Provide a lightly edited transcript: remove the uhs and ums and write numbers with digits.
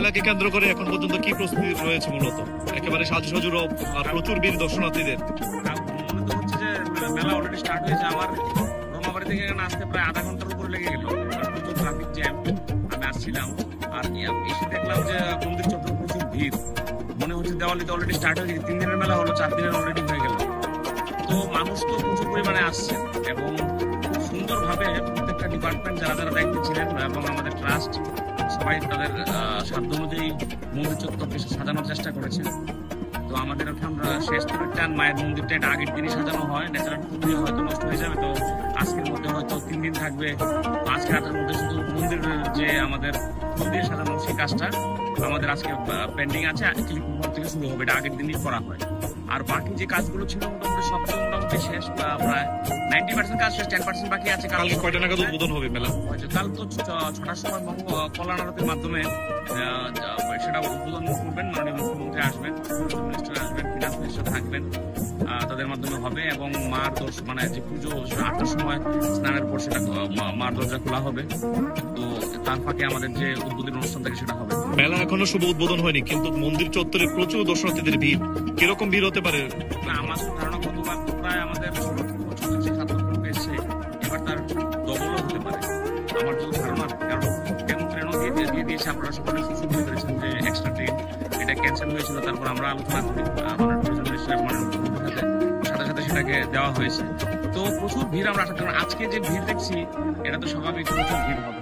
মেলাকে কেন্দ্র করে এখন পর্যন্ত কি প্রস্তুতি রয়েছে? মূলত একেবারে সাজুসাজুর আর প্রচুর বীর দর্শনার্থীদের মনে তো হচ্ছে যে মেলা অলরেডি স্টার্ট হয়েছে। আমার রমাবাড়ি থেকে এখানে আসতে প্রায় আধা ঘন্টার উপরে লেগে গেল, প্রচুর ট্রাফিক জ্যাম। আমি আসছিলাম আর এসে দেখলাম যে মন্দির চত্বর প্রচুর ভিড়। মনে হচ্ছে দেওয়ালিতে অলরেডি স্টার্ট হয়ে গেছে, 3 দিনের মেলা হলো, 4 দিনের অলরেডি হয়ে গেল। তো মানুষ তো প্রচুর পরিমাণে আসছে এবং খুব সুন্দরভাবে প্রত্যেকটা ডিপার্টমেন্ট যারা যারা দায়িত্বে ছিলেন এবং আমাদের ট্রাস্ট সবাই তাদের সাধ্য অনুযায়ী মন্দির চত্বরকে সাজানোর চেষ্টা করেছে। তো আমাদের এখন শেষ টান মায়ের মন্দিরটা এটা আগের দিনই সাজানো হয়, ন্যাচারাল পুজো হয়তো নষ্ট হয়ে যাবে। তো আজকের মধ্যে হয়তো 3 দিন থাকবে। আজকে রাতের মধ্যে শুধু মন্দিরের যে আমাদের মন্দির সাজানো সেই কাজটা আমাদের আজকে পেন্ডিং আছে, কিছুক্ষণ পর থেকে শুরু হবে। এটা আগের দিনই করা হয়। আর বাকি যে কাজগুলো ছিল মোটামুটি সব মোটামুটি শেষ, প্রায় 90% কাজ শেষ, 10% বাকি আছে। কালকে কয়টা নাগাদ উদ্বোধন হবে মেলা? কাল তো 6টার সময় কল্যাণ আরতির মাধ্যমে সেটা উদ্বোধন করবেন। মাননীয় মুখ্যমন্ত্রী আসবেন, মিনিস্টার আসবেন, ফিনান্স মিনিস্টার থাকবেন, তাদের মাধ্যমে হবে। এবং মার মানে যে পুজো 8টার সময় স্নানের পর সেটা মার দরজা খোলা হবে। তো তার ফাঁকে আমাদের যে উদ্বোধন অনুষ্ঠান থাকে সেটা হবে। মেলা এখনো শুভ উদ্বোধন হয়নি, কিন্তু মন্দির চত্বরে প্রচুর দর্শনার্থীদের ভিড়। কিরকম ভিড় হতে পারে? আমার ধারণা গতবার প্রায় আমাদের 7 লক্ষ এসছে, এবার তার ডবলও হতে পারে আমার যত ধারণা। কারণ ট্রেনও দিয়ে দিয়েছে, আপনারা সকলে সুযোগ করেছেন যে এক্সট্রা ট্রেন এটা ক্যান্সেল হয়েছিল। তারপর আমরা আলোচনা করি সাথে সাথে সেটাকে দেওয়া হয়েছে। তো প্রচুর ভিড় আমরা আশা করি। আজকে যে ভিড় দেখছি এটা তো স্বাভাবিক, প্রচুর ভিড় হবে।